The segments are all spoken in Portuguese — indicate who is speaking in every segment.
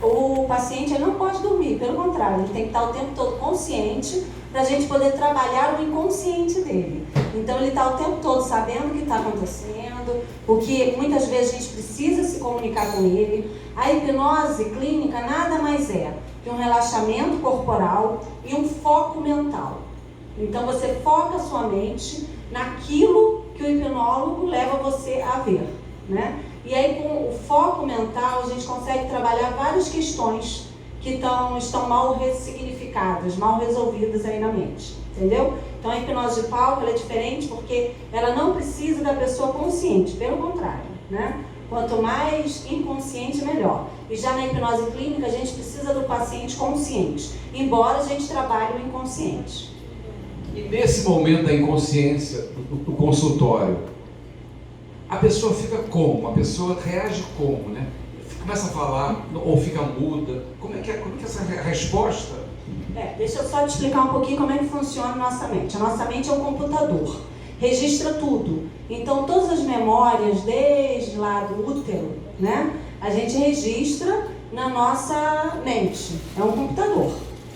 Speaker 1: O paciente ele não pode dormir, pelo contrário, ele tem que estar o tempo todo consciente para a gente poder trabalhar o inconsciente dele. Então ele está o tempo todo sabendo o que está acontecendo, o que muitas vezes a gente precisa se comunicar com ele. A hipnose clínica nada mais é que um relaxamento corporal e um foco mental. Então você foca a sua mente naquilo que o hipnólogo leva você a ver, né? E aí com o foco mental a gente consegue trabalhar várias questões que estão mal ressignificadas, mal resolvidas aí na mente, entendeu? Então a hipnose de palco ela é diferente porque ela não precisa da pessoa consciente, pelo contrário, né? Quanto mais inconsciente, melhor. E já na hipnose clínica a gente precisa do paciente consciente, embora a gente trabalhe o inconsciente.
Speaker 2: E nesse momento da inconsciência do consultório, a pessoa fica como? A pessoa reage como, né? Começa a falar ou fica muda? Como é que é essa resposta?
Speaker 1: Deixa eu só te explicar um pouquinho como é que funciona a nossa mente. A nossa mente é um computador, registra tudo. Então todas as memórias, desde lá do útero, né? A gente registra na nossa mente. É um computador.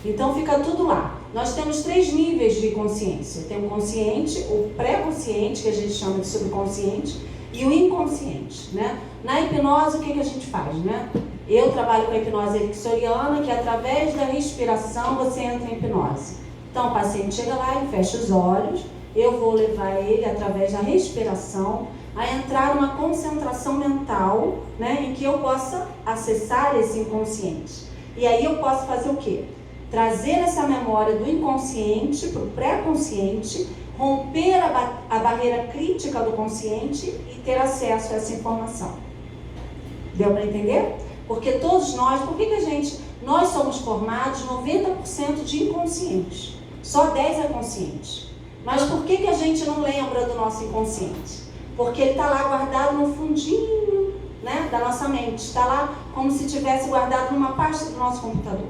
Speaker 1: Então fica tudo lá. Nós temos 3 níveis de consciência. Tem o consciente, o pré-consciente, que a gente chama de subconsciente, e o inconsciente, né? Na hipnose, o que a gente faz, né? Eu trabalho com a hipnose ericksoniana, que através da respiração você entra em hipnose. Então o paciente chega lá, ele fecha os olhos, eu vou levar ele, através da respiração, a entrar numa concentração mental, né? Em que eu possa acessar esse inconsciente. E aí eu posso fazer o quê? Trazer essa memória do inconsciente para o pré-consciente, romper a barreira crítica do consciente e ter acesso a essa informação. Deu para entender? Porque todos nós, nós somos formados 90% de inconscientes, só 10% é consciente. Mas por que a gente não lembra do nosso inconsciente? Porque ele está lá guardado no fundinho, né, da nossa mente, está lá como se tivesse guardado numa pasta do nosso computador.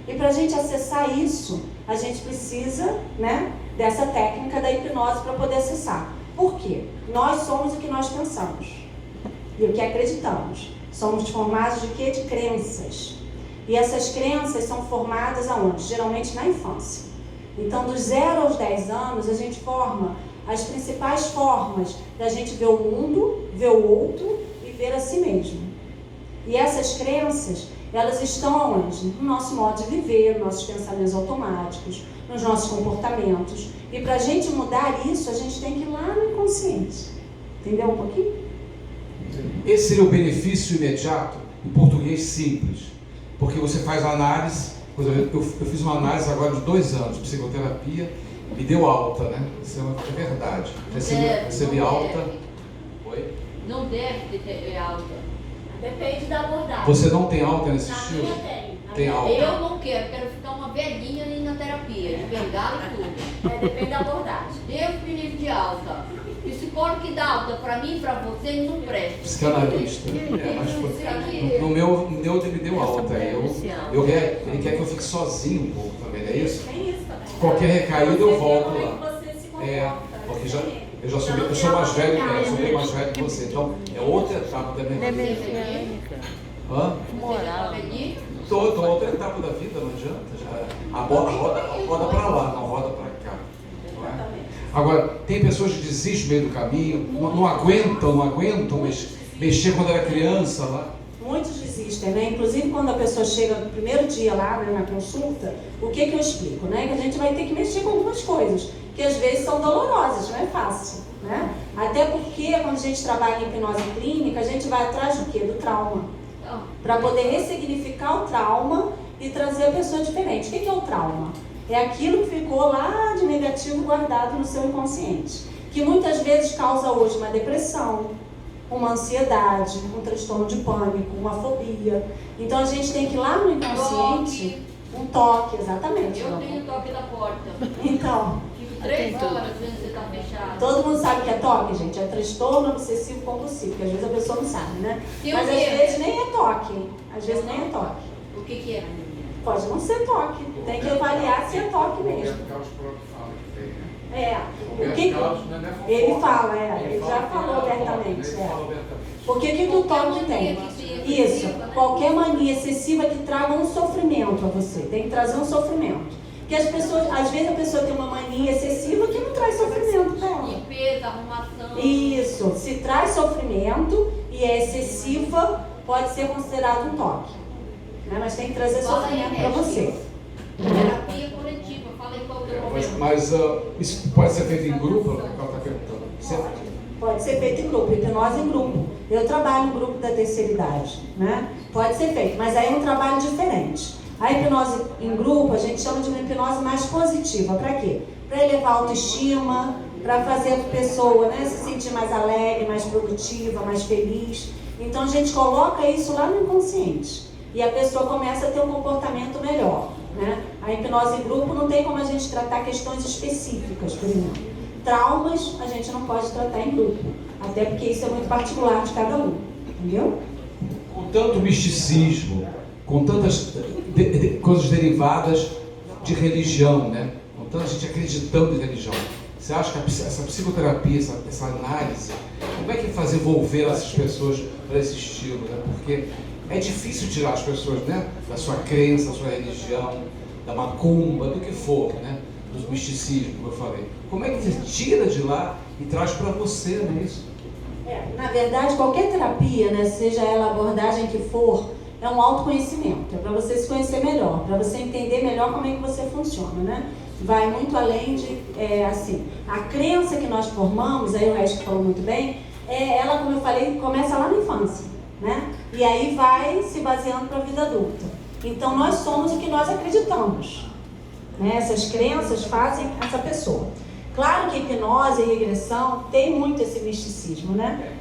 Speaker 1: E para a gente acessar isso, a gente precisa, né, dessa técnica da hipnose para poder acessar. Por quê? Nós somos o que nós pensamos e o que acreditamos. Somos formados de quê? De crenças. E essas crenças são formadas aonde? Geralmente na infância. Então, dos 0 aos 10 anos, a gente forma as principais formas da gente ver o mundo, ver o outro e ver a si mesmo. E essas crenças, elas estão aonde? No nosso modo de viver, nos nossos pensamentos automáticos, nos nossos comportamentos. E para a gente mudar isso, a gente tem que ir lá no inconsciente. Entendeu um pouquinho?
Speaker 2: Esse seria o benefício imediato, em português simples. Porque você faz análise, por exemplo, eu fiz uma análise agora de 2 anos de psicoterapia, me deu alta, né? Isso é verdade. Recebi alta.
Speaker 3: Deve.
Speaker 2: Oi?
Speaker 3: Não deve ter alta.
Speaker 4: Depende da abordagem.
Speaker 2: Você não tem alta nesse
Speaker 4: Na
Speaker 2: estilo?
Speaker 4: minha tem.
Speaker 2: Tem alta.
Speaker 3: Eu não quero ficar uma velhinha ali na terapia, de bengala e tudo.
Speaker 4: Depende da abordagem.
Speaker 3: Deus me livre de alta. Psicólogo que dá alta pra mim e pra você não presta.
Speaker 2: Psicanalista. Mas no meu ele me deu alta. Ele quer que eu fique sozinho um pouco também, não é isso?
Speaker 4: Tem isso também.
Speaker 2: Qualquer recaída eu volto
Speaker 4: Você vê
Speaker 2: lá.
Speaker 4: como é que você se comporta.
Speaker 2: Porque eu sou mais velho, eu sou bem mais velho que você. Então é outra etapa da minha vida. Hã?
Speaker 3: Moral.
Speaker 2: Tô outra etapa da vida, não adianta. Já, a roda para lá, não roda para cá. Não é? Agora, tem pessoas que desistem no meio do caminho, não aguentam mexer quando era criança lá.
Speaker 1: Muitos desistem, né? Inclusive quando a pessoa chega no primeiro dia lá, né, na consulta, o que eu explico, né? Que a gente vai ter que mexer com algumas coisas, que às vezes são dolorosas, não é fácil, né? Até porque quando a gente trabalha em hipnose clínica, a gente vai atrás do quê? Do trauma. Para poder ressignificar o trauma e trazer a pessoa diferente. O que é o trauma? É aquilo que ficou lá de negativo guardado no seu inconsciente, que muitas vezes causa hoje uma depressão, uma ansiedade, um transtorno de pânico, uma fobia. Então a gente tem que ir lá no inconsciente, um toque, exatamente.
Speaker 3: Eu tenho toque da porta.
Speaker 1: Então,
Speaker 3: Fico 3 horas vendo você tá fechado.
Speaker 1: todo mundo sabe que é toque, gente? É transtorno obsessivo compulsivo, que às vezes a pessoa não sabe, né?
Speaker 3: E
Speaker 1: Mas
Speaker 3: o
Speaker 1: às
Speaker 3: quê?
Speaker 1: vezes nem é toque. Às vezes nem é toque.
Speaker 3: O que é?
Speaker 1: Pode não ser toque. Tem que avaliar se é toque mesmo. O que ele fala, ele já falou abertamente. Porque o que o toque tem? Isso, qualquer mania excessiva que traga um sofrimento a você, tem que trazer um sofrimento. Porque as pessoas, às vezes a pessoa tem uma mania excessiva que não traz sofrimento para ela.
Speaker 3: Limpeza, arrumação.
Speaker 1: Isso, se traz sofrimento e é excessiva, pode ser considerado um toque. Né? Mas tem que trazer sofrimento para você.
Speaker 3: Terapia coletiva, falei qual é o teu problema.
Speaker 2: Mas isso pode ser feito em grupo? Ela está perguntando. Certo?
Speaker 1: Pode ser feito em grupo, hipnose em grupo. Eu trabalho no grupo da terceira idade, né? Pode ser feito, mas aí é um trabalho diferente. A hipnose em grupo, a gente chama de uma hipnose mais positiva. Para quê? Para elevar a autoestima, para fazer a pessoa, né, se sentir mais alegre, mais produtiva, mais feliz. Então a gente coloca isso lá no inconsciente. E a pessoa começa a ter um comportamento melhor, né? A hipnose em grupo não tem como a gente tratar questões específicas, por exemplo. Traumas a gente não pode tratar em grupo, até porque isso é muito particular de cada um, entendeu?
Speaker 2: Com tanto misticismo, com tantas coisas derivadas de religião, né? Com tanta gente acreditando em religião, você acha que essa psicoterapia, essa análise, como é que faz envolver essas pessoas para esse estilo, né? Porque é difícil tirar as pessoas, né, da sua crença, da sua religião, da macumba, do que for, né? Dos misticismos, como eu falei. Como é que você tira de lá e traz para você, não é isso?
Speaker 1: Na verdade, qualquer terapia, né, seja ela a abordagem que for, é um autoconhecimento. É para você se conhecer melhor, para você entender melhor como é que você funciona, né? Vai muito além de, assim, a crença que nós formamos, aí o resto falou muito bem, ela, como eu falei, começa lá na infância, né? E aí vai se baseando para a vida adulta. Então, nós somos o que nós acreditamos. Né? Essas crenças fazem essa pessoa. Claro que hipnose e regressão tem muito esse misticismo, né?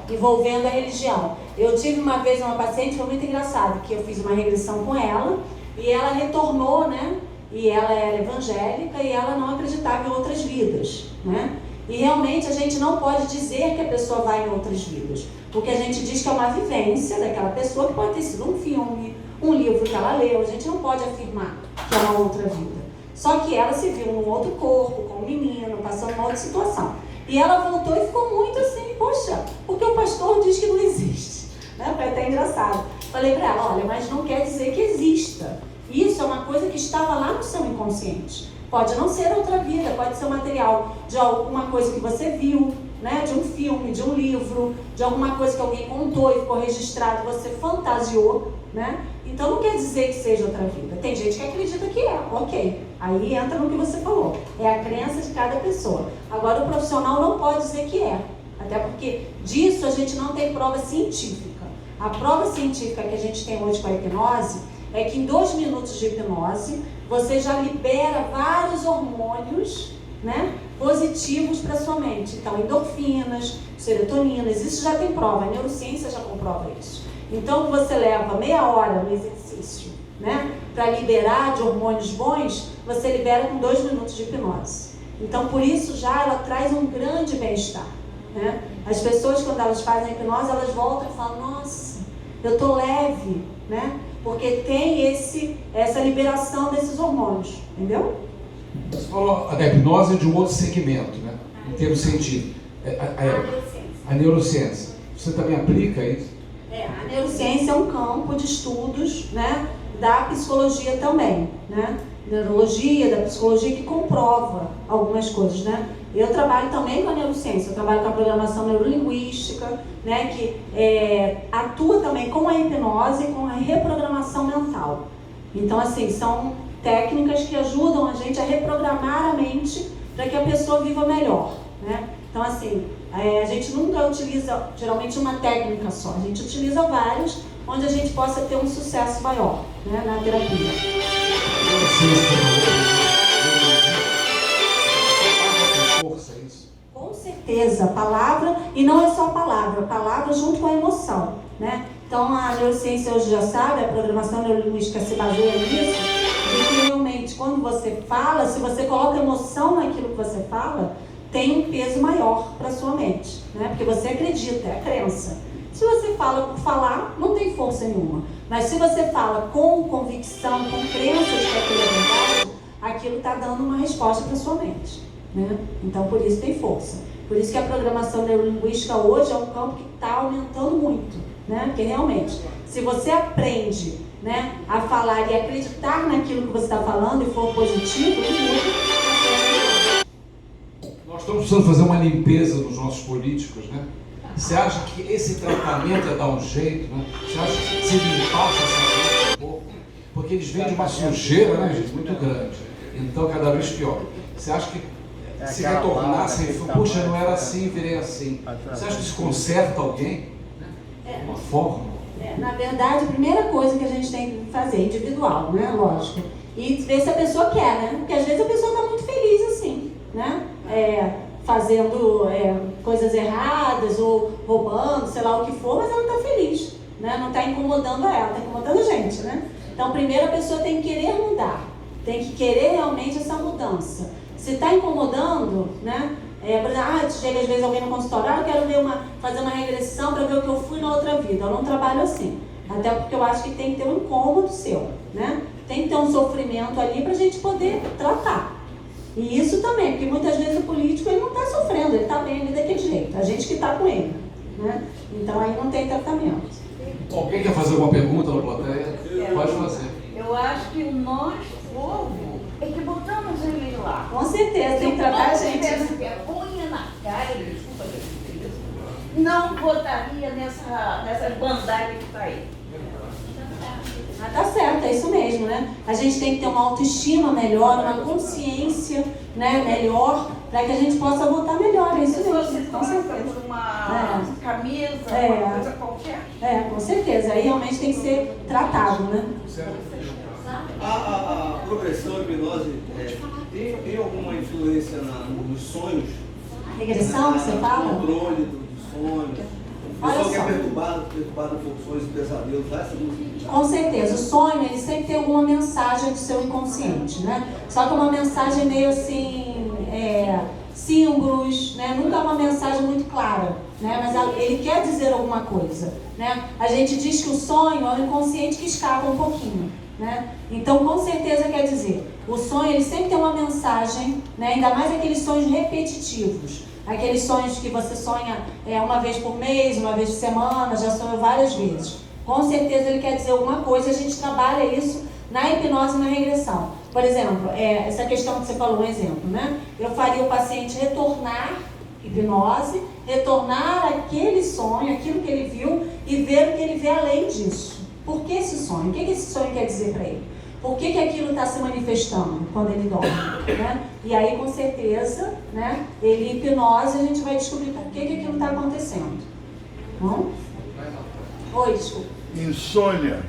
Speaker 1: Envolvendo a religião. Eu tive uma vez uma paciente, foi muito engraçado, que eu fiz uma regressão com ela e ela retornou, né? E ela era evangélica e ela não acreditava em outras vidas, né? E realmente a gente não pode dizer que a pessoa vai em outras vidas, porque a gente diz que é uma vivência daquela pessoa que pode ter sido um filme, um livro que ela leu. A gente não pode afirmar que é uma outra vida. Só que ela se viu num outro corpo, com um menino, passando uma outra situação. E ela voltou e ficou muito assim, poxa, porque o pastor diz que não existe. Né? Foi até engraçado. Falei para ela, olha, mas não quer dizer que exista. Isso é uma coisa que estava lá no seu inconsciente. Pode não ser outra vida, pode ser o material de alguma coisa que você viu, né? De um filme, de um livro, de alguma coisa que alguém contou e ficou registrado, você fantasiou, né? Então não quer dizer que seja outra vida. Tem gente que acredita que é, ok. Aí entra no que você falou. É a crença de cada pessoa. Agora o profissional não pode dizer que é. Até porque disso a gente não tem prova científica. A prova científica que a gente tem hoje com a hipnose é que em 2 minutos de hipnose você já libera vários hormônios, né, positivos para sua mente. Então endorfinas, serotoninas, isso já tem prova. A neurociência já comprova isso. Então, você leva meia hora no exercício, né, para liberar de hormônios bons, você libera com 2 minutos de hipnose. Então, por isso, já ela traz um grande bem-estar. Né? As pessoas, quando elas fazem a hipnose, elas voltam e falam, nossa, eu estou leve, né? Porque tem essa liberação desses hormônios, entendeu?
Speaker 2: Você falou da hipnose de um outro segmento, né? Em termos científicos. A neurociência. Você também aplica isso?
Speaker 1: A neurociência é um campo de estudos, né, da psicologia também, né? Neurologia, da psicologia, que comprova algumas coisas, né? Eu trabalho também com a neurociência, eu trabalho com a programação neurolinguística, né, que atua também com a hipnose e com a reprogramação mental. Então, assim, são técnicas que ajudam a gente a reprogramar a mente para que a pessoa viva melhor, né? Então, assim, a gente nunca utiliza, geralmente, uma técnica só. A gente utiliza várias, onde a gente possa ter um sucesso maior, né, na terapia.
Speaker 2: Força, isso?
Speaker 1: Com certeza, palavra, e não é só palavra junto com a emoção, né? Então, a neurociência hoje já sabe, a programação neurolinguística se baseia nisso, de que realmente, quando você fala, se você coloca emoção naquilo que você fala, tem um peso maior para a sua mente, né? Porque você acredita, é a crença. Se você fala por falar, não tem força nenhuma. Mas se você fala com convicção, com crença de que aquilo é verdade, aquilo está dando uma resposta para a sua mente, né? Então, por isso tem força. Por isso que a programação neurolinguística hoje é um campo que está aumentando muito, né? Porque realmente, se você aprende, né, a falar e acreditar naquilo que você está falando e for positivo,
Speaker 2: nós estamos precisando fazer uma limpeza dos nossos políticos, né? Você acha que esse tratamento é dar um jeito, né? Você acha que se limpasse essa coisa um pouco? Porque eles vêm de uma sujeira, né, gente, muito grande. Então, cada vez pior. Você acha que se retornassem, puxa, não era assim, virei assim. Você acha que isso conserta alguém? Uma forma?
Speaker 1: Na verdade, a primeira coisa que a gente tem que fazer, individual, né? Lógico. E ver se a pessoa quer, né? Porque às vezes a pessoa está muito feliz assim, né? Fazendo coisas erradas ou roubando, sei lá o que for, mas ela está feliz, né? Não está incomodando ela, está incomodando a gente, né? Então, primeiro a pessoa tem que querer mudar, tem que querer realmente essa mudança. Se está incomodando, né? Por exemplo, chega às vezes alguém no consultório, eu quero fazer uma regressão para ver o que eu fui na outra vida. Eu não trabalho assim. Até porque eu acho que tem que ter um incômodo seu, né? Tem que ter um sofrimento ali para a gente poder tratar. E isso também, porque muitas vezes o político ele não está sofrendo, ele está bem ali daquele jeito. A gente que está com ele, né? Então aí não tem tratamento.
Speaker 2: Alguém quer fazer alguma pergunta na plateia? Pode fazer.
Speaker 5: Eu acho que nós, povo, é que botamos ele lá.
Speaker 1: Com certeza, tem que tratar a gente.
Speaker 5: Se eu tivesse vergonha na cara, desculpa, não botaria nessa bandagem que está aí.
Speaker 1: Mas tá certo, é isso mesmo, né? A gente tem que ter uma autoestima melhor, uma consciência, né, melhor, para que a gente possa votar melhor. É isso mesmo, com certeza.
Speaker 5: Por uma camisa, uma coisa qualquer.
Speaker 1: Com certeza. Aí realmente tem que ser tratado, né?
Speaker 6: A progressão hipnose tem alguma influência nos sonhos?
Speaker 1: Regressão, que você fala?
Speaker 6: No controle dos sonhos. O pessoal que é perturbado por sonhos e pesadelos, essa música.
Speaker 1: Com certeza. O sonho, ele sempre tem alguma mensagem do seu inconsciente, né? Só que é uma mensagem meio assim, símbolos, né? Nunca é uma mensagem muito clara, né? Mas ele quer dizer alguma coisa, né? A gente diz que o sonho é o inconsciente que escapa um pouquinho, né? Então, com certeza quer dizer, o sonho ele sempre tem uma mensagem, né? Ainda mais aqueles sonhos repetitivos, aqueles sonhos que você sonha uma vez por mês, uma vez por semana, já sonhou várias vezes. Com certeza ele quer dizer alguma coisa, a gente trabalha isso na hipnose e na regressão. Por exemplo, essa questão que você falou, um exemplo, né? Eu faria o paciente retornar hipnose, retornar aquele sonho, aquilo que ele viu e ver o que ele vê além disso. Por que esse sonho? O que esse sonho quer dizer para ele? Por que aquilo está se manifestando quando ele dorme? Né? E aí, com certeza, né, ele hipnose, a gente vai descobrir por que aquilo está acontecendo. Bom? Oi, desculpa.
Speaker 7: Insônia.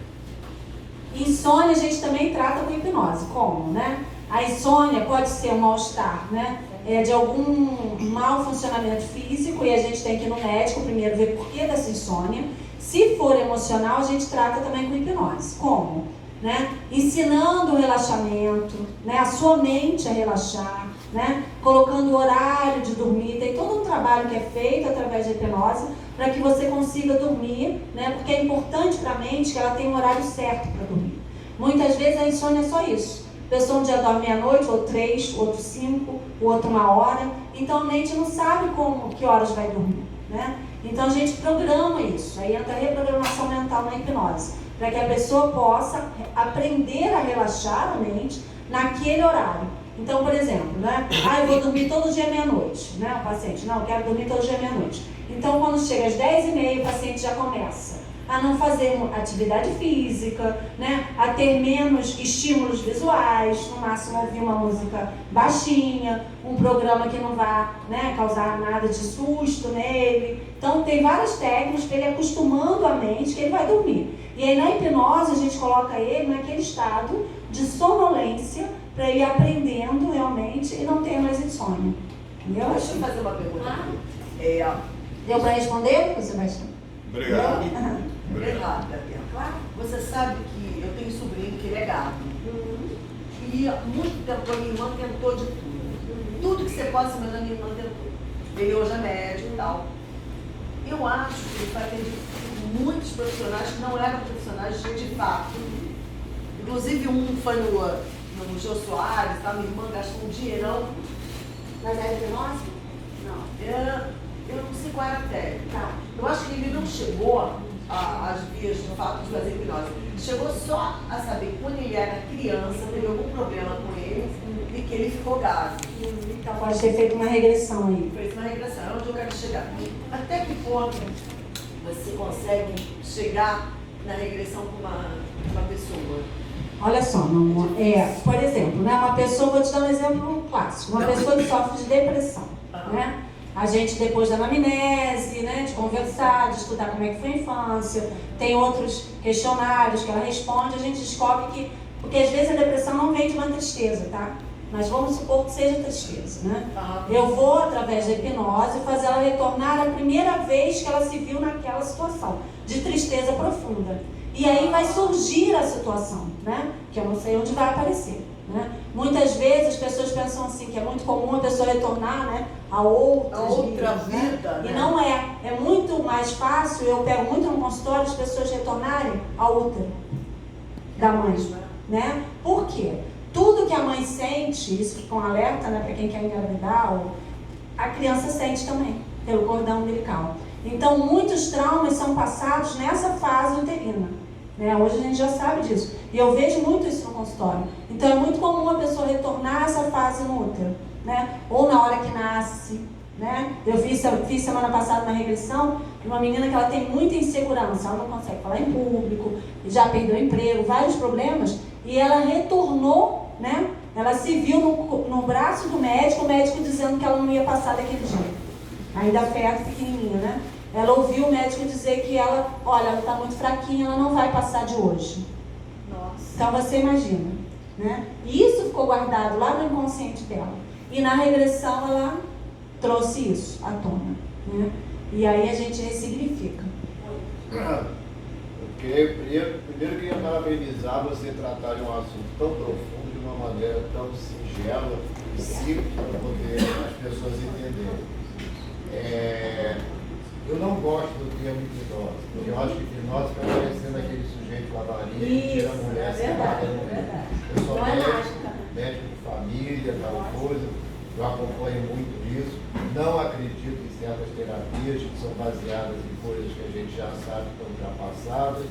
Speaker 1: Insônia a gente também trata com hipnose. Como, né? A insônia pode ser um mal-estar, né? De algum mau funcionamento físico e a gente tem que ir no médico primeiro ver por que dessa insônia. Se for emocional, a gente trata também com hipnose. Como? Né? Ensinando o relaxamento, né? A sua mente a relaxar, né? Colocando o horário de dormir. Tem todo um trabalho que é feito através da hipnose para que você consiga dormir, né? Porque é importante para a mente que ela tenha um horário certo para dormir. Muitas vezes a insônia é só isso. A pessoa um dia dorme meia-noite, ou 3, outro 5, o outro 1 hora. Então a mente não sabe que horas vai dormir, né? Então a gente programa isso. Aí entra a reprogramação mental na hipnose, para que a pessoa possa aprender a relaxar a mente naquele horário. Então, por exemplo, né? Eu vou dormir todo dia meia-noite, né? O paciente, não, eu quero dormir todo dia meia-noite. Então, quando chega às 10h30, o paciente já começa a não fazer atividade física, né? A ter menos estímulos visuais, no máximo ouvir uma música baixinha, um programa que não vá, né, causar nada de susto nele. Então, tem várias técnicas para ele acostumando a mente que ele vai dormir. E aí, na hipnose, a gente coloca ele naquele estado de sonolência para ele ir aprendendo realmente e não ter mais insônia. Entendeu?
Speaker 5: Deixa eu fazer uma pergunta.
Speaker 1: Deu para responder, Sebastião?
Speaker 7: Obrigado.
Speaker 5: Obrigada, Bia. Você sabe que eu tenho um sobrinho que ele é gato. E há muito tempo a minha irmã tentou de tudo. Tudo que você possa, mas a minha irmã tentou. Ele hoje é médico e tal. Eu acho que ele vai atender muitos profissionais que não eram profissionais de fato. Inclusive foi no Jô Soares, tá? Minha irmã gastou um dinheirão.
Speaker 1: Mas é hipnose?
Speaker 5: Não. Eu não sei qual era a técnica.
Speaker 1: Tá.
Speaker 5: Eu acho que ele não chegou as vias de fato de fazer hipnose. Chegou só a saber que quando ele era criança, teve algum problema com ele e que ele ficou gago.
Speaker 1: Então pode ter feito uma regressão aí.
Speaker 5: Fez uma regressão, é onde eu quero chegar. Até que ponto você consegue chegar na regressão com uma pessoa?
Speaker 1: Olha só, meu amor, por exemplo, né, uma pessoa, vou te dar um exemplo clássico, uma pessoa que sofre de depressão, né? A gente, depois da anamnese, né, de conversar, de estudar como é que foi a infância, tem outros questionários que ela responde, a gente descobre que, porque às vezes a depressão não vem de uma tristeza, tá? Mas vamos supor que seja tristeza, né? Eu vou, através da hipnose, fazer ela retornar a primeira vez que ela se viu naquela situação, de tristeza profunda. E aí vai surgir a situação, né? Que eu não sei onde vai aparecer, né? Muitas vezes as pessoas pensam assim, que é muito comum a pessoa retornar, né, a outra
Speaker 5: vida, né?
Speaker 1: E não é. É muito mais fácil, eu pego muito no consultório, as pessoas retornarem ao útero da mãe, né? Por quê? Tudo que a mãe sente, isso fica um alerta, né, para quem quer engravidar, a criança sente também, pelo cordão umbilical. Então, muitos traumas são passados nessa fase uterina, né? Hoje a gente já sabe disso. E eu vejo muito isso no consultório. Então, é muito comum a pessoa retornar essa fase no útero, né? Ou na hora que nasce, né? Eu fiz semana passada uma regressão de uma menina que ela tem muita insegurança, ela não consegue falar em público, já perdeu emprego, vários problemas, e ela retornou, né? Ela se viu no braço do médico, o médico dizendo que ela não ia passar daquele jeito. Ainda feto, pequenininha, né? Ela ouviu o médico dizer que ela, olha, ela está muito fraquinha, ela não vai passar de hoje.
Speaker 5: Nossa.
Speaker 1: Então você imagina, né? E isso ficou guardado lá no inconsciente dela. E na regressão ela trouxe isso à tona, né? E aí a gente ressignifica.
Speaker 8: Primeiro queria parabenizar você tratar de um assunto tão profundo de uma maneira tão singela e simples para poder as pessoas entenderem. Eu não gosto do termo hipnose, porque eu acho que hipnose está parecendo aquele sujeito lavarinha que tira a mulher sentada no meio. Eu sou médico de família, tal coisa, eu acompanho muito isso, não acredito em certas terapias que são baseadas em coisas que a gente já sabe que estão ultrapassadas.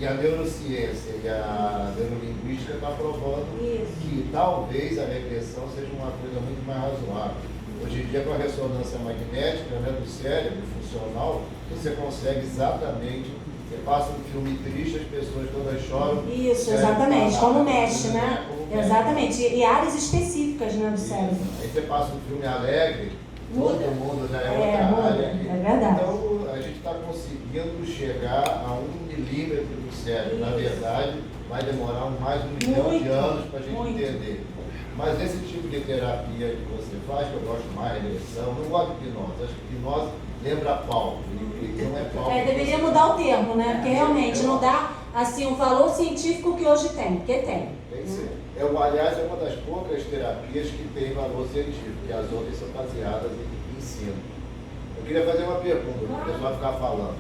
Speaker 8: E a neurociência e a neurolinguística estão provando que talvez a regressão seja uma coisa muito mais razoável. Hoje em dia, com a ressonância magnética, né, do cérebro funcional, você consegue exatamente, você passa um filme triste, as pessoas todas choram.
Speaker 1: Isso, exatamente, como mexe, né? Exatamente, e áreas específicas, né, do cérebro.
Speaker 8: Aí você passa um filme alegre, todo mundo já é outra área.
Speaker 1: É verdade.
Speaker 8: Então, a gente está conseguindo chegar a 1 milímetro do cérebro. Na verdade, vai demorar mais de 1 milhão de anos para a gente entender. Mas esse tipo de terapia que você faz, que eu gosto mais de regressão, não gosto de hipnose. Acho que hipnose lembra palco, e não é palco.
Speaker 1: Deveria mudar o termo, né? Porque realmente não dá assim o valor científico que hoje tem, porque tem.
Speaker 8: Tem sim. Aliás, é uma das poucas terapias que tem valor científico, que as outras são baseadas em ensino. Eu queria fazer uma pergunta, para o pessoal ficar falando.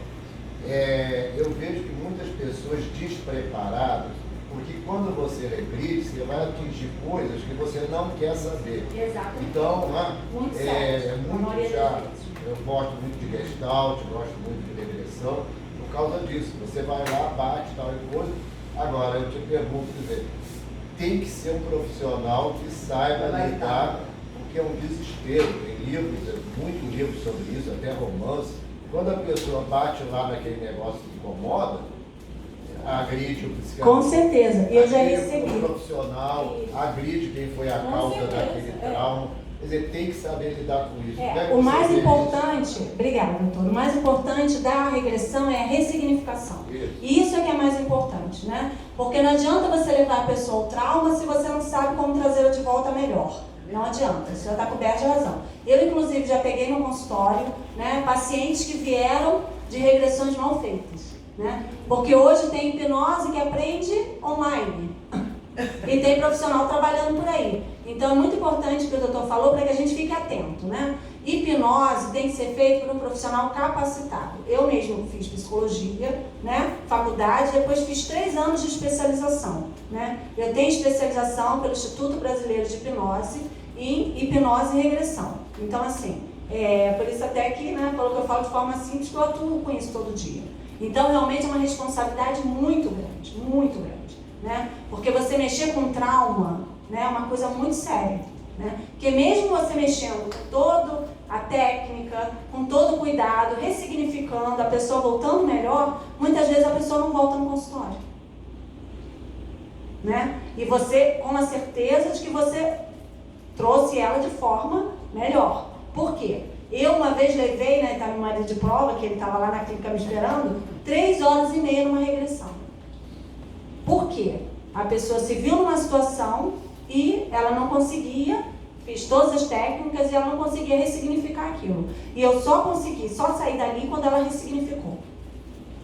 Speaker 8: Eu vejo que muitas pessoas despreparadas, porque quando você regride, você vai atingir coisas que você não quer saber.
Speaker 1: Exatamente.
Speaker 8: Então,
Speaker 1: muito certo.
Speaker 8: Eu gosto muito de Gestalt, gosto muito de regressão, por causa disso. Você vai lá, bate, tal e coisa. Agora, eu te pergunto, quer dizer, tem que ser um profissional que saiba lidar, porque é um desespero. Tem livros, muito livro sobre isso, até romance. Quando a pessoa bate lá naquele negócio que incomoda, agride o psiquiatra.
Speaker 1: Com certeza, eu já recebi.
Speaker 8: O profissional agride quem foi a causa daquele trauma. Quer dizer, tem que saber lidar com isso.
Speaker 1: O mais importante, obrigada, doutor, o mais importante da regressão é a ressignificação. E isso é que é mais importante, né? Porque não adianta você levar a pessoa ao trauma se você não sabe como trazê-la de volta melhor. Não adianta, você já está coberto de razão. Eu, inclusive, já peguei no consultório, né, pacientes que vieram de regressões mal feitas. Né? Porque hoje tem hipnose que aprende online e tem profissional trabalhando por aí. Então é muito importante o que o doutor falou para que a gente fique atento, né? Hipnose tem que ser feito por um profissional capacitado. Eu mesmo fiz psicologia, né? Faculdade, depois fiz 3 anos de especialização, né? Eu tenho especialização pelo Instituto Brasileiro de Hipnose em hipnose e regressão. Então assim, por isso até que, né, pelo que eu falo de forma simples, que eu atuo com isso todo dia. Então, realmente é uma responsabilidade muito grande, né? Porque você mexer com trauma, né, é uma coisa muito séria, né? Porque mesmo você mexendo com toda a técnica, com todo o cuidado, ressignificando, a pessoa voltando melhor, muitas vezes a pessoa não volta no consultório, né? E você, com a certeza de que você trouxe ela de forma melhor. Por quê? Eu uma vez levei, né, meu marido de prova, que ele estava lá na clínica me esperando, 3 horas e meia numa regressão. Por quê? A pessoa se viu numa situação e ela não conseguia, fiz todas as técnicas e ela não conseguia ressignificar aquilo. E eu só consegui, só sair dali quando ela ressignificou.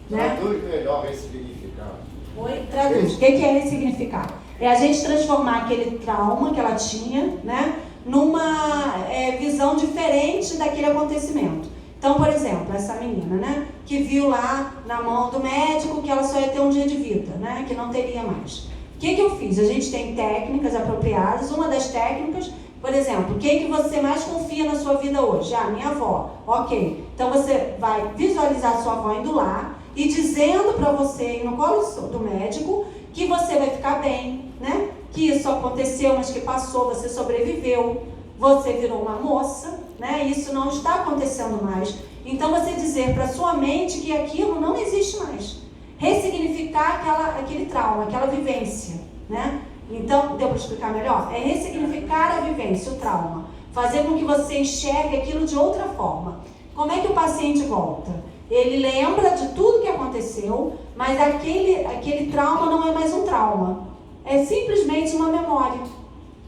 Speaker 1: Né?
Speaker 8: Traduz melhor ressignificar.
Speaker 1: Oi? Traduz. O que é ressignificar? É a gente transformar aquele trauma que ela tinha, né, numa visão diferente daquele acontecimento. Então, por exemplo, essa menina, né, que viu lá na mão do médico que ela só ia ter um dia de vida, né, que não teria mais. O que eu fiz? A gente tem técnicas apropriadas. Uma das técnicas, por exemplo, quem que você mais confia na sua vida hoje? Ah, minha avó. Ok. Então você vai visualizar sua avó indo lá e dizendo para você, no colo do médico, que você vai ficar bem, né? Que isso aconteceu, mas que passou, você sobreviveu, você virou uma moça, né? Isso não está acontecendo mais. Então você dizer para sua mente que aquilo não existe mais. Ressignificar aquele trauma, aquela vivência, né? Então, deu para explicar melhor? É ressignificar a vivência, o trauma. Fazer com que você enxergue aquilo de outra forma. Como é que o paciente volta? Ele lembra de tudo que aconteceu, mas aquele trauma não é mais um trauma. É simplesmente uma memória,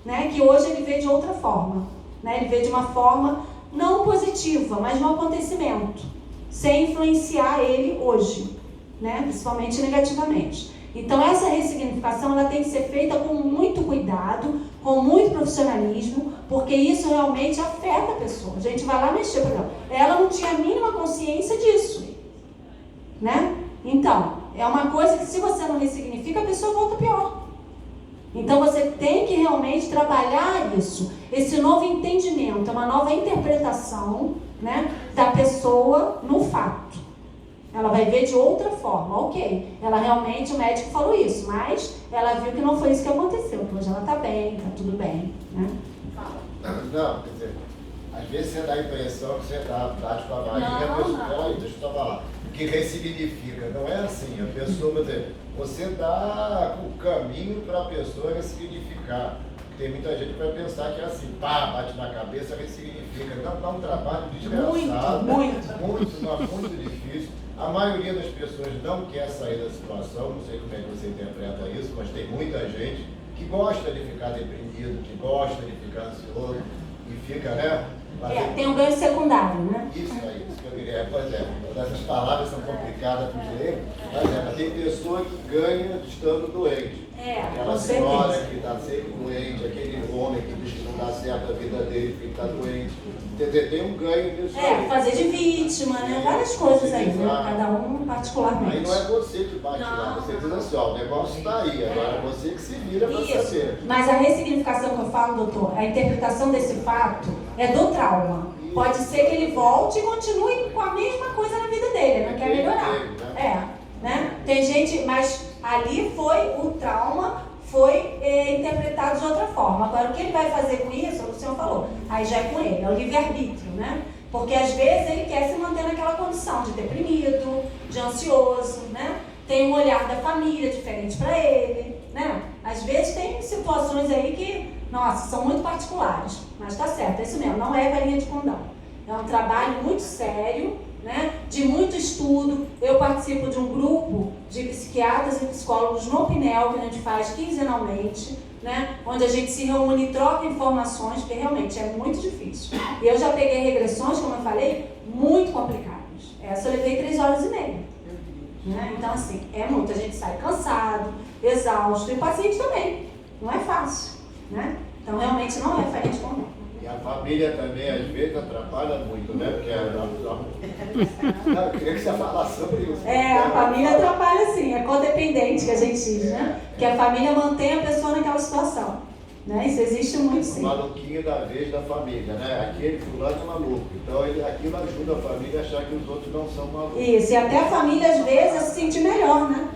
Speaker 1: né? Que hoje ele vê de outra forma, né? Ele vê de uma forma não positiva, mas no acontecimento, sem influenciar ele hoje, né? Principalmente negativamente. Então essa ressignificação ela tem que ser feita com muito cuidado, com muito profissionalismo, porque isso realmente afeta a pessoa. A gente vai lá mexer, por exemplo, ela não tinha a mínima consciência disso, né? Então, é uma coisa que se você não ressignifica, a pessoa volta pior. Então você tem que realmente trabalhar isso, esse novo entendimento, uma nova interpretação, né, da pessoa no fato. Ela vai ver de outra forma, ok. Ela realmente, o médico falou isso, mas ela viu que não foi isso que aconteceu. Hoje ela está bem, está tudo bem, né?
Speaker 8: Não, quer dizer, às vezes você dá a impressão que você bate com a barriga, a pessoa, peraí, deixa eu falar. Que ressignifica, não é assim. A pessoa, quer dizer, você dá o caminho para a pessoa ressignificar. Tem muita gente que vai pensar que é assim, pá, bate na cabeça, ressignifica. Dá um trabalho desgraçado. Muito difícil. A maioria das pessoas não quer sair da situação, não sei como é que você interpreta isso, mas tem muita gente que gosta de ficar deprimido, que gosta de ficar ansioso e fica, né?
Speaker 1: Tem um ganho secundário, né?
Speaker 8: Isso aí, isso que eu queria. Pois é, essas palavras são complicadas para o direito, mas tem pessoa que ganha estando doente. Aquela senhora que está sempre doente, aquele homem que diz que não dá certo a vida dele porque está doente. Tem um ganho nisso aí.
Speaker 1: Fazer de vítima, né? Várias coisas aí, né? Cada um particularmente.
Speaker 8: Aí não é você que bate lá, você diz assim, ó, o negócio está aí, agora é você que se vira para saber.
Speaker 1: Mas a ressignificação que eu falo, doutor, a interpretação desse fato é do trauma. Pode ser que ele volte e continue com a mesma coisa na vida dele, ele não quer melhorar. Né? Tem gente, mas ali foi o trauma, foi interpretado de outra forma. Agora, o que ele vai fazer com isso, o senhor falou, aí já é com ele, é o livre-arbítrio, né? Porque às vezes ele quer se manter naquela condição de deprimido, de ansioso, né? Tem um olhar da família diferente para ele, né? Às vezes tem situações aí que, nossa, são muito particulares, mas tá certo, é isso mesmo, não é varinha de condão. É um trabalho muito sério, né? De muito estudo. Eu participo de um grupo de psiquiatras e psicólogos no PNEL, que a gente faz quinzenalmente, né? Onde a gente se reúne e troca informações, porque realmente é muito difícil. E eu já peguei regressões, como eu falei, muito complicadas. Essa eu levei 3 horas e meia. Né? Então, assim, é muito. A gente sai cansado, exausto, e o paciente também. Não é fácil, né? Então, realmente não é farinha de condão.
Speaker 8: E a família também, às vezes, atrapalha muito, né? Porque não, eu queria que você falasse sobre isso.
Speaker 1: A família atrapalha sim, é codependente que a gente diz, né? Que a família mantém a pessoa naquela situação. Né? Isso existe muito,
Speaker 8: O
Speaker 1: sim.
Speaker 8: maluquinho da vez da família, né? Aquele fulano é maluco. Então aquilo ajuda a família a achar que os outros não são malucos.
Speaker 1: Isso, e até a família às vezes se sentir melhor, né?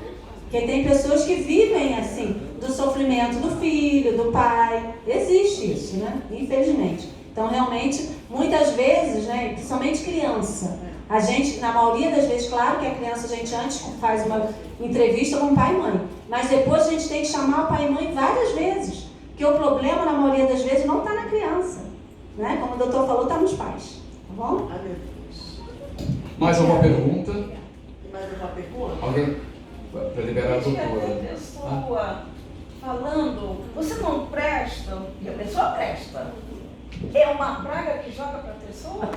Speaker 1: Porque tem pessoas que vivem assim, do sofrimento do filho, do pai. Existe isso, né? Infelizmente. Então, realmente, muitas vezes, né? Principalmente criança. A gente, na maioria das vezes, claro que a criança, a gente antes faz uma entrevista com pai e mãe. Mas depois a gente tem que chamar o pai e mãe várias vezes. Porque o problema, na maioria das vezes, não está na criança. Né? Como o doutor falou, está nos pais. Tá bom?
Speaker 5: Ai, meu Deus.
Speaker 2: Mais alguma pergunta?
Speaker 5: Tem mais alguma pergunta?
Speaker 2: Alguém? Para liberar a doutora.
Speaker 9: A pessoa falando, você não presta, e a pessoa presta. É uma praga que joga para a pessoa?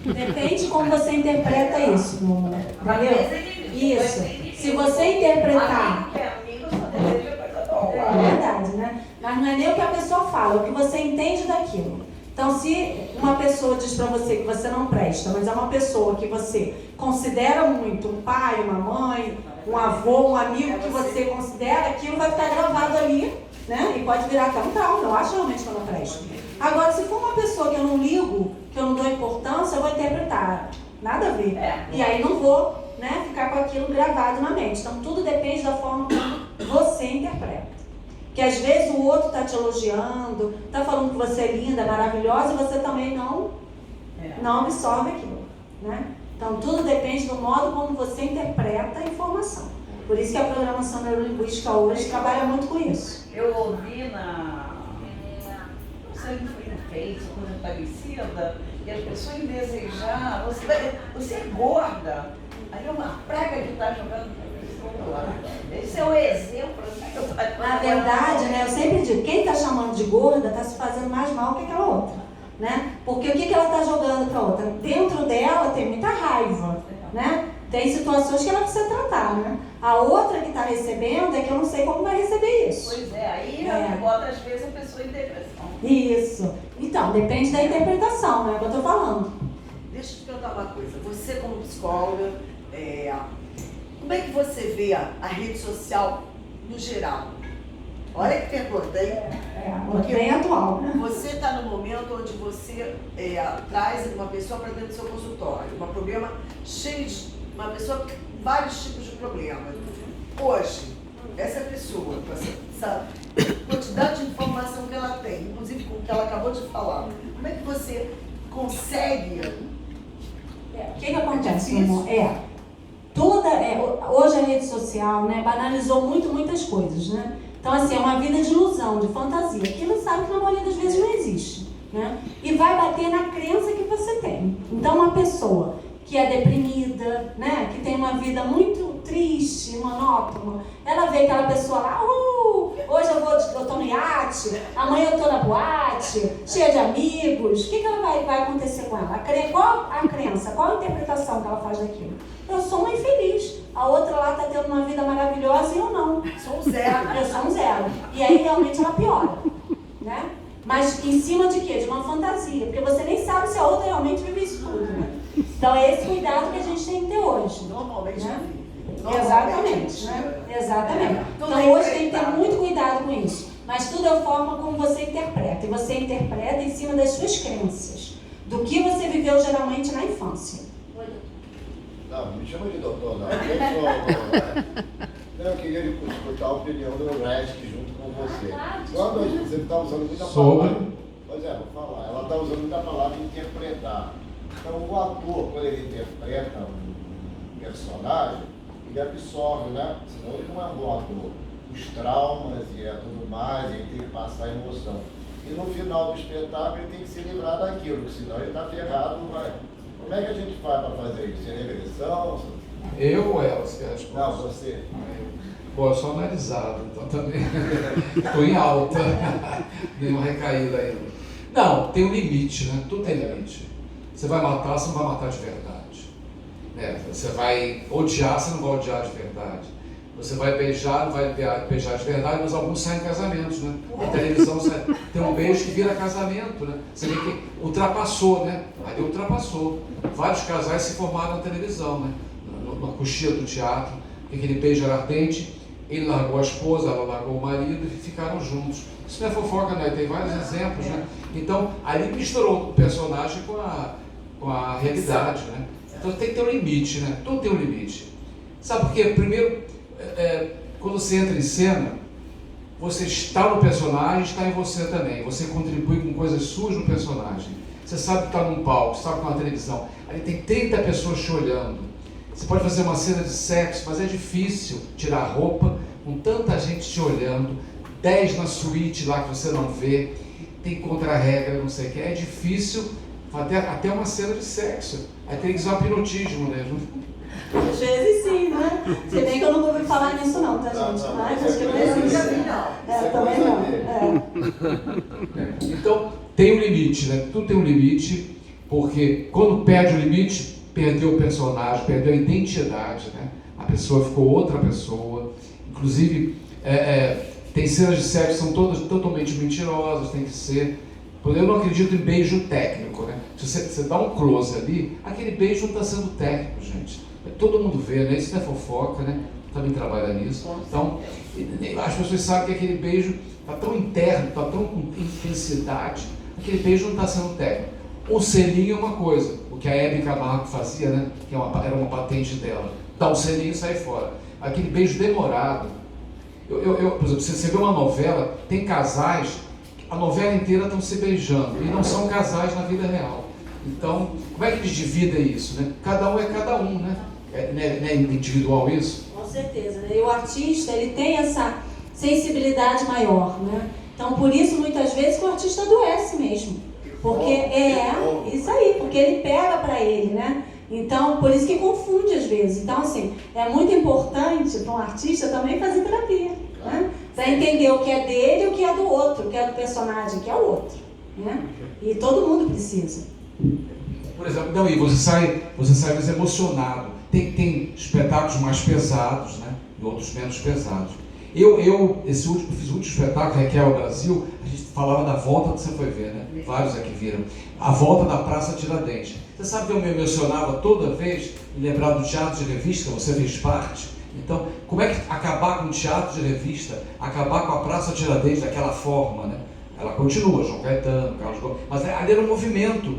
Speaker 1: Depende como você interpreta isso, meu amor. Entendeu? Isso. Se você interpretar...
Speaker 9: Amigo que é amigo, só deseja coisa boa.
Speaker 1: É verdade, né? Mas não é nem o que a pessoa fala, é o que você entende daquilo. Então, se uma pessoa diz pra você que você não presta, mas é uma pessoa que você considera muito, um pai, uma mãe, um avô, um amigo que você considera, aquilo vai ficar gravado ali, né? E pode virar até um trauma. Eu acho realmente que eu não presto. Agora, se for uma pessoa que eu não ligo, que eu não dou importância, eu vou interpretar. Nada a ver. E aí não vou, né, ficar com aquilo gravado na mente. Então, tudo depende da forma como você interpreta. Que às vezes o outro está te elogiando, está falando que você é linda, maravilhosa, e você também não absorve aquilo, né? Então, tudo depende do modo como você interpreta a informação. Por isso que a programação neurolinguística hoje trabalha muito com isso.
Speaker 9: Eu ouvi não sei se foi no Face, coisa parecida, e as pessoas em desejar, você é gorda, aí é uma praga que está jogando para a pessoa. Esse é o exemplo.
Speaker 1: Na verdade, né, eu sempre digo, quem está chamando de gorda está se fazendo mais mal que aquela outra, né? Porque o que ela está jogando para a outra? Dentro dela tem muita raiva, né? Tem situações que ela precisa tratar, né? A outra que está recebendo é que eu não sei como vai receber isso.
Speaker 9: Pois é, aí bota às vezes a pessoa em depressão.
Speaker 1: Isso. Então, depende da interpretação, né? É o que eu estou falando.
Speaker 5: Deixa eu te perguntar uma coisa. Você como psicóloga, como é que você vê a rede social no geral? Olha que pergunta, hein? Porque
Speaker 1: bem atual, né?
Speaker 5: Você está no momento onde você traz uma pessoa para dentro do seu consultório. Um problema cheio de... Uma pessoa com vários tipos de problemas. Hoje, essa pessoa, com essa quantidade de informação que ela tem, inclusive com o que ela acabou de falar, como é que você consegue...
Speaker 1: O que acontece, meu irmão? Hoje a rede social, né, banalizou muitas coisas, né? Então, assim, é uma vida de ilusão, de fantasia. Aquilo sabe que na maioria das vezes não existe, né? E vai bater na crença que você tem. Então, uma pessoa que é deprimida, né, que tem uma vida muito triste, monótona, ela vê aquela pessoa lá, hoje eu tô no iate, amanhã eu tô na boate, cheia de amigos. O que ela vai acontecer com ela? Qual a crença, qual a interpretação que ela faz daquilo? Eu sou uma infeliz. A outra lá está tendo uma vida maravilhosa e eu não.
Speaker 5: Sou um zero.
Speaker 1: Eu sou um zero. E aí realmente ela piora, né? Mas em cima de quê? De uma fantasia. Porque você nem sabe se a outra realmente vive isso tudo, né? Então é esse cuidado que a gente tem que ter hoje.
Speaker 5: Normalmente
Speaker 1: né?
Speaker 5: Normalmente,
Speaker 1: Exatamente, né? Exatamente. Então hoje tem que ter muito cuidado com isso. Mas tudo é a forma como você interpreta. E você interpreta em cima das suas crenças. Do que você viveu geralmente na infância.
Speaker 8: Não, me chama de doutor, não. Eu queria escutar a opinião do Resk junto com você. Quando você está usando muita palavra. Pois é, vou falar. Ela está usando muita palavra interpretar. Então, o ator, quando ele interpreta um personagem, ele absorve, né? Senão ele não é um bom ator. Os traumas e tudo mais, ele tem que passar a emoção. E no final do espetáculo, ele tem que se livrar daquilo, porque senão ele está ferrado, não vai. Como é que a gente faz para fazer isso? É regressão?
Speaker 2: Eu ou ela? Você acha?
Speaker 8: Não, você.
Speaker 2: Pô, eu sou analisado, então também estou em alta, nenhuma recaída ainda. Não, tem um limite, né? Tudo tem limite. Você vai matar, você não vai matar de verdade. Né? Você vai odiar, você não vai odiar de verdade. Você vai beijar, não vai beijar de verdade, mas alguns saem em casamentos, né? A televisão tem um beijo que vira casamento, né? Você vê que ultrapassou, né? Ali ultrapassou. Vários casais se formaram na televisão, né? Na coxia do teatro, aquele beijo era ardente. ele largou a esposa, ela largou o marido e ficaram juntos. Isso não é fofoca, né? Tem vários exemplos, né? Então, ali misturou o personagem com a realidade, né? Então tem que ter um limite, né? Tudo tem um limite. Sabe por quê? Primeiro, quando você entra em cena, você está no personagem, está em você também. Você contribui com coisas suas no personagem. Você sabe que está num palco, você sabe que está na televisão. Ali tem 30 pessoas te olhando. Você pode fazer uma cena de sexo, mas é difícil tirar a roupa com tanta gente te olhando. 10 na suíte lá que você não vê. Tem contra-regra, não sei o que. É difícil até uma cena de sexo. Aí tem que usar o hipnotismo mesmo.
Speaker 1: Às vezes sim, né? Se bem que eu não ouvi falar nisso não, tá, gente? Mas acho que não existe. Também não.
Speaker 2: Então, tem um limite, né? Tudo tem um limite, porque quando perde o limite, perdeu o personagem, perdeu a identidade, né? A pessoa ficou outra pessoa. Inclusive, tem cenas de sexo que são todas totalmente mentirosas, tem que ser... Eu não acredito em beijo técnico, né? Se você dá um close ali, aquele beijo não está sendo técnico, gente. Todo mundo vê, né? Isso não é fofoca, né? Também trabalha nisso. Então, as pessoas sabem que aquele beijo está tão interno, está tão com intensidade, aquele beijo não está sendo técnico. Um selinho é uma coisa, o que a Hebe Camargo fazia, né? Que era uma patente dela. Dá um selinho e sai fora. Aquele beijo demorado. Por exemplo, você vê uma novela, tem casais, a novela inteira estão se beijando, e não são casais na vida real. Então, como é que eles dividem isso, né? Cada um é cada um, né? Não é individual isso?
Speaker 1: Com certeza, né? E o artista, ele tem essa sensibilidade maior, né? Então, por isso, muitas vezes, que o artista adoece mesmo. Porque isso aí, porque ele pega para ele, né? Então, por isso que confunde às vezes. Então, assim, é muito importante para um artista também fazer terapia, né? Para entender o que é dele e o que é do outro, o que é do personagem, o que é o outro, né? E todo mundo precisa.
Speaker 2: Por exemplo, não, e você sai às vezes emocionado. Tem espetáculos mais pesados, né? E outros menos pesados. Eu fiz o último espetáculo, Raquel Brasil, a gente falava da volta que você foi ver, né? Vários aqui viram. A volta da Praça Tiradentes. Você sabe que eu me emocionava toda vez em lembrar do teatro de revista, você fez parte. Então, como é que acabar com o teatro de revista, acabar com a Praça Tiradentes daquela forma, né? Ela continua, João Caetano, Carlos Gomes, mas ali era um movimento.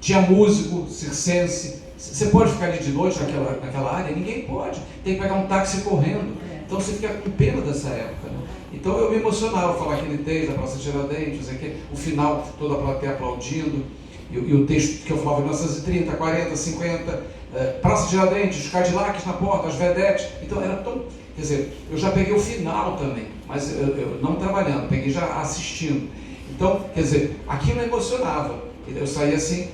Speaker 2: Tinha músico, circense. Você pode ficar ali de noite naquela área? Ninguém pode. Tem que pegar um táxi correndo. Então você fica com pena dessa época, né? Então eu me emocionava falar aquele texto da Praça Tiradentes, o final, toda a plateia aplaudindo, e o texto que eu falava em 1930, 40, 50, Praça Tiradentes, os Cadillacs na porta, as vedetes. Então era tão... Quer dizer, eu já peguei o final também, mas eu não trabalhando, peguei já assistindo. Então, quer dizer, aquilo me emocionava. Eu saía assim,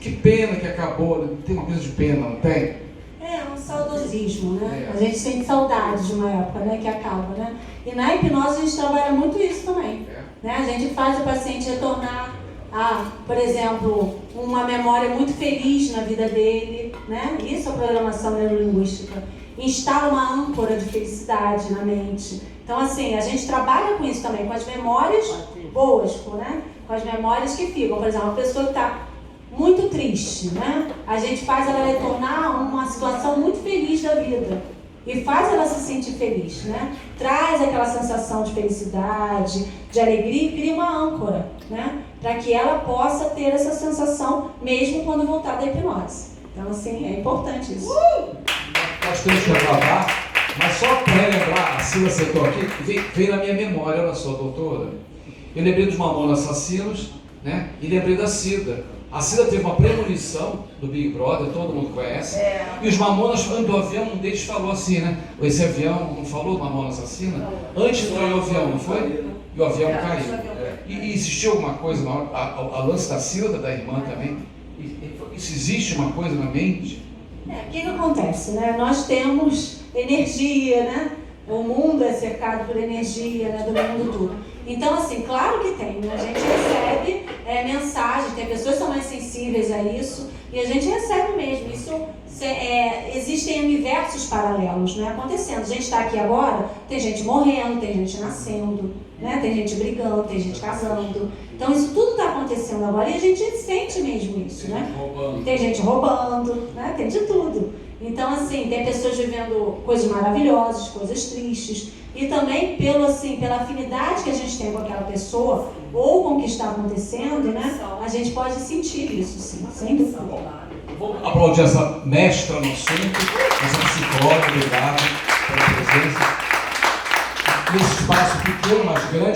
Speaker 2: que pena que acabou, tem uma coisa de pena, não tem?
Speaker 1: É um saudosismo, né? A gente sente saudade de uma época, né, que acaba, né? E na hipnose a gente trabalha muito isso também, né? A gente faz o paciente retornar a, por exemplo, uma memória muito feliz na vida dele, né? Isso é a programação neurolinguística. Instala uma âncora de felicidade na mente. Então, assim, a gente trabalha com isso também, com as memórias boas, né? Com as memórias que ficam. Por exemplo, uma pessoa que está muito triste, né? A gente faz ela retornar a uma situação muito feliz da vida e faz ela se sentir feliz, né? Traz aquela sensação de felicidade, de alegria e cria uma âncora, né? Para que ela possa ter essa sensação mesmo quando voltar da hipnose. Então, assim, é importante isso.
Speaker 2: Nós temos que acabar, mas só para relembrar, a Cila sentou aqui, veio na minha memória, olha só, doutora. Eu lembrei dos Mamonas Assassinos, né? E lembrei da Cida. A Cida teve uma premonição do Big Brother, todo mundo conhece. E os Mamonas, falando do avião, um deles falou assim, né? Esse avião, não falou do Mamona Assassina? Antes foi o avião, não foi? E o avião caiu. E existiu alguma coisa na hora, a lance da Cida, da irmã também? Isso existe uma coisa na mente?
Speaker 1: O que acontece, né? Nós temos energia, né? O mundo é cercado por energia, né? Do mundo todo. Então, assim, claro que tem, né? A gente recebe mensagens, tem pessoas que são mais sensíveis a isso, e a gente recebe mesmo. Isso existem universos paralelos, né? Acontecendo. A gente está aqui agora, tem gente morrendo, tem gente nascendo, né? Tem gente brigando, tem gente casando. Então, isso tudo está acontecendo agora e a gente sente mesmo isso, né? Tem gente roubando, né? Tem de tudo. Então, assim, tem pessoas vivendo coisas maravilhosas, coisas tristes, e também pela afinidade que a gente tem com aquela pessoa, ou com o que está acontecendo, né? A gente pode sentir isso, sim, sem dúvida.
Speaker 2: Vamos aplaudir essa mestra no assunto, essa psicóloga, obrigado pela presença. Nesse espaço pequeno, mas grande,